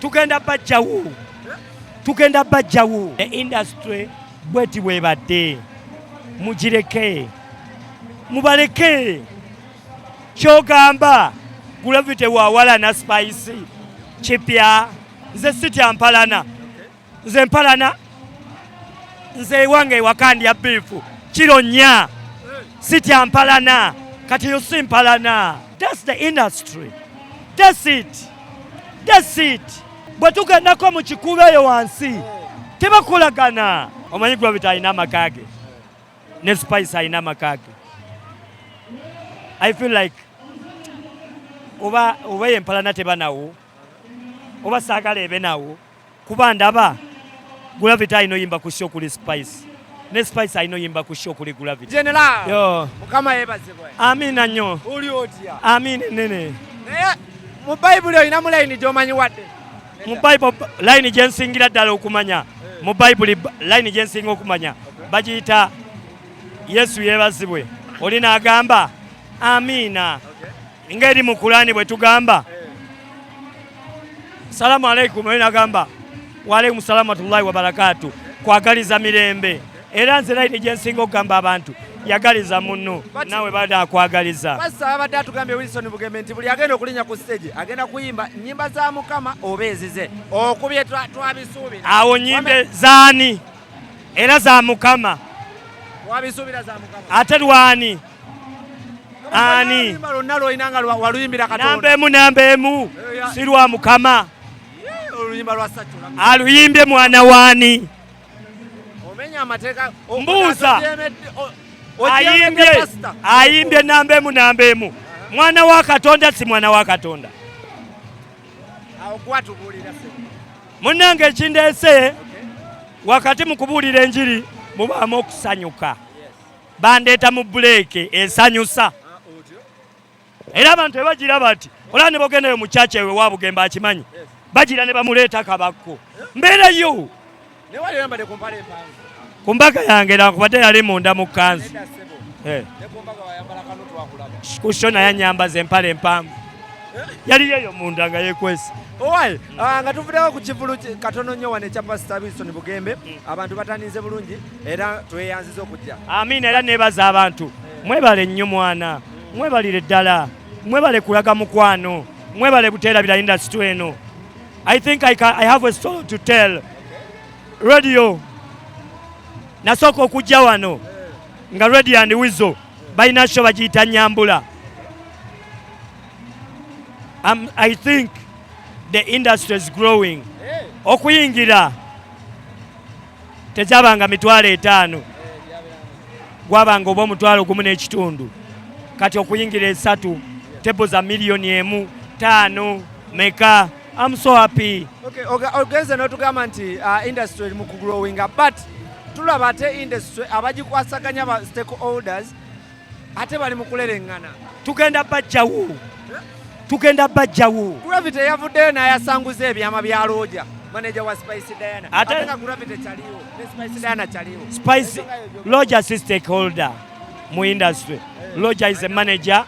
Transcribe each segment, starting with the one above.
Tugenda bajjawo the industry bweti bwebadde mugireke mubaleke kyogamba Gravity Okuwalana Spice kipya nze sitya mpalana nze mpalana nze wange wakandya bifu kiro nnya sitya mpalana kati yo si mpalana. That's the industry. That's it. Bwe tugendako mu kikuba eyo wansi tebakolagana. Omanyi Gravity alina amakage ne Spice alina amakage. I feel like oba yempalana tebanawo oba saagala ebe nawo kuba ndaba Gravity alina oyimba ku show kuli Spice ne Spice alina oyimba ku show kuli Gravity. General yo mukama yebazibwe. Amina nnyo. Uli otya? Amina nene. Naye mu Bible oyina mu line gy'omanyi wadde? Mu Bible line gye nsingira ddala okumanya. Mu Bible line gye nsinga okumanya bagiyita Yesu yebazibwe. Olina agamba Amina. Ngeri mu Kurani bwe tugamba Salamu alaikum olina agamba wa alaikum salamu watullahi wa barakatuh kwagaliza mirembe. Era nze line gye nsinga okugamba abantu yagaliza munno nawe bada akwagaliza. Basa abadde atugambye Wilson Bugembe nti buli agenda okulinya ku stage agenda kuyimba nnyimba za Mukama oba ezize okubye twabisuubira. Awo nnyimbe zaani era za Mukama. Wabisuubira za Mukama. Ate lwani ani lonna lwoyinanga waluyimbira Katonda. Nambeemu si lwa Mukama. Oluyimba lwa Satura. Aluyimbye mwana waani. Omenya amateeka. Mbuuza. Ayimbye nambeemu. Mwana wa Katonda si mwana wa Katonda. Awo kwatubuulira se. Munnange ekindeese wakati mu kubuulira enjiri mubaamu okusanyuka. Bandeeta mu buleeke esanyusa. Era abantu bagira bati olaba ne bogendayo mu kyakya ewe wa Bugembe akimanyi bagira ne bamuleeta Kabako mbeerayo ne wali yambadde ku mpale empanvu ku mbaga yange era kubadde yali munda mu kanzu kushona yanyambaza empale empanvu yali yeyo munda nga yekwesi. Owaye nga tuvuddeko ku kivulu katono nnyo wane ekya Pastor Wilson Bugembe abantu batandinze bulungi era tweyanziza okujja. Amina era nebaza abantu mwebale nnyo mwana mwebalire ddala mwebale kulaga mukwano mwebale buteerabira industry eno. I think I have a story to tell. Radio nasooka okujja wano nga Radio and Wizo balina show bagiyita Nyambula. I think the industry is growing. Okuyingira tezabanga mitwalo 5 gwabanga oba omutwalo gumu n'ekitundu kati okuyingira 3 tebo za milioni 1 meka. I'm so happy. Okay, ogeze n'otugamba nti industry mu growing but tulaba ate industry abagikwasaganya ba stakeholders ate bali mu kulerengana. Tugenda bajjawo. Gravity yavuddeyo n'ayasanguza ebyama bya Roja manager wa Spice Diana. Ate nga Gravity chaliwo ne Spice Diana chaliwo. Spice Roja is stakeholder mu industry. Roja is a manager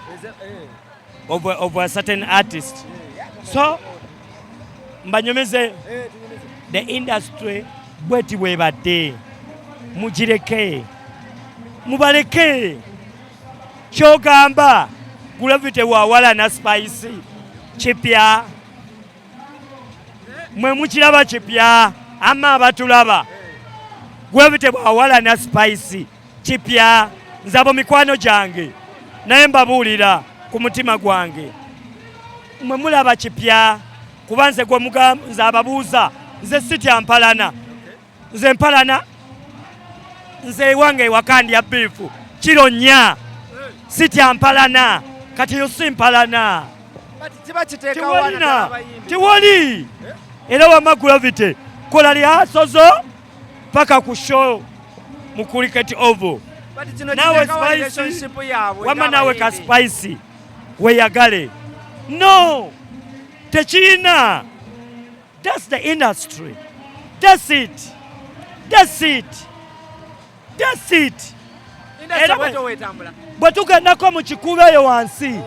of a certain artist. So mbanyomeze the industry bweti bwebadde mugireke mubaleke kyogamba Gravity Okuwalana Spice kipya mwe mukiraba kipya ama abatulaba Gravity Okuwalana Spice kipya nzabo mikwano gyange naye mbabuulira ku mutima gwange mwe mulaba kipya kuba nze gwe mugamba nze ababuuza nze sitya mpalana nze mpalana nze wange wakandya bifu kiro nnya sitya mpalana kati yo si mpalana. Tiwali era wama Gravity kola lihasozo paka ku show mu Cricket Oval. Nawe Spice wama nawe ka Spice weyagale no techina. That's the industry. That's it. Bwe tugendako mu kikuba eyo wansi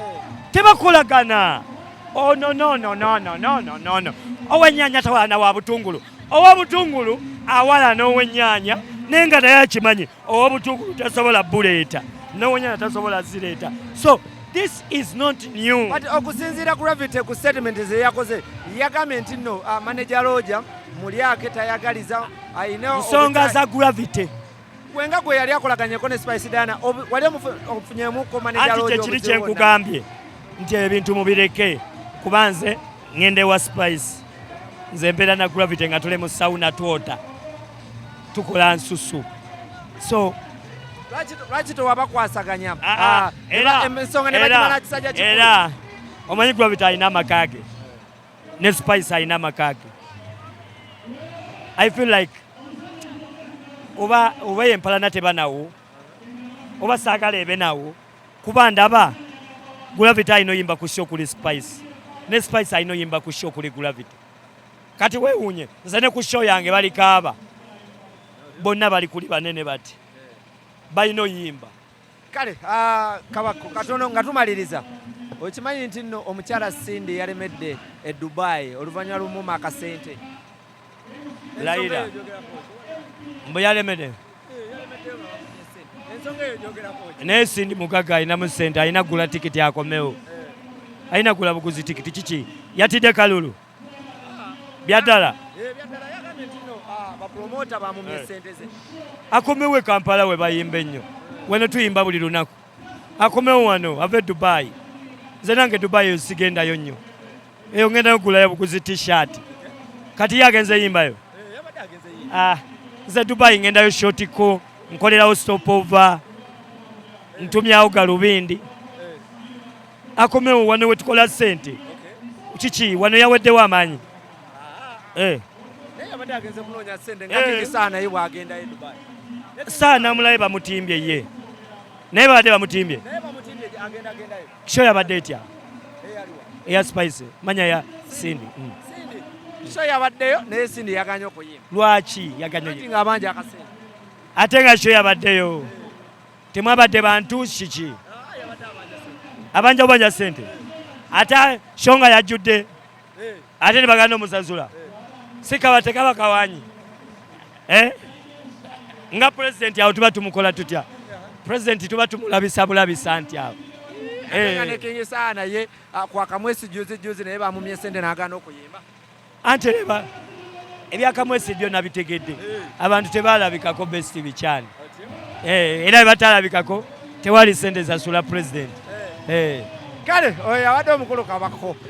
tebakolagana. Oh no. ow'ennyaanya tawalana wa butungulu, ow'obutungulu awalana ow'ennyaanya naye nga naye akimanyi ow'obutungulu tasobola buleeta n'ow'ennyaanya tasobola zireeta. So this is not new. But okusinziira Gravity ku statement ze yakoze yagambye nti nno manager Roger mulyake tayagaliza ayina nsonga za Gravity. Gwenga gwe yali akolaganyeko ne Spice Diana wali omufunyemuko manager Roger. Anti kye kiri kye nkugambye nti ebintu mubireke kuba nze ngende wa Spice nze mbeera na Gravity nga tule mu sauna twota tukola nsusu. So lwaki tewabakwasaganya ensonga ne bagimala kisajja kikulu? Era omanyi Gravity alina amaka ge ne Spice alina amaka ge. I feel like oba yempalana tebanawo oba saagala ebe nawo kuba ndaba Gravity alina oyimba ku show kuli Spice ne Spice alina oyimba ku show kuli Gravity. Kati weewunye nze ne ku show yange balikaaba bonna bali kuli banene bati balina oyimba. Kale Kabako katono nga tumaliriza okimanyi nti nno omukyala Cindy yalemedde e Dubai oluvannyuma lumuma akasente Laira mbu yalemedde naye Cindy mugaga alinamu ssente alina gula tikiti akomewo alina gula buguzi tikiti kiki yatidde kalulu byaddala akomewo Kampala we bayimba ennyo wano tuyimba buli lunaku akomewo wano ave Dubai nze nange Dubai eyo sigendayo nnyo eyo ngendayo gulayo buguzi t-shirt kati ye agenze yimbayo nze Dubai ngendayo shotiko nkolerawo stopover ntumyawo galubindi akomewo wano we tukola ssente kiki wano yaweddewo amaanyi saana mulabe bamutimbye ye naye babadde bamutimbye kisho yabadde etya eya Spice manya ya Cindy kisho yabaddeyo naye Cindy yaganya okuyimba. Lwaki yaganya nga abangi akasente ate nga kisho yabaddeyo temwabadde bantu kiki abanja obanja ssente ate shonga yajjudde ate ne baganda omusasula sikaba tekaba kawanyi nga president awo tuba tumukola tutya president tuba tumulabisa bulabisa nti awo nekenyesa naye kwakamwesi juzi naye bamumye sente n'agaana okuyimba anti leba ebyakamwesi byonna bitegedde abantu tebalabikako best bikyani era bebatalabikako tewali sente zasula president. Kale oyo abadde omukulu Kabako.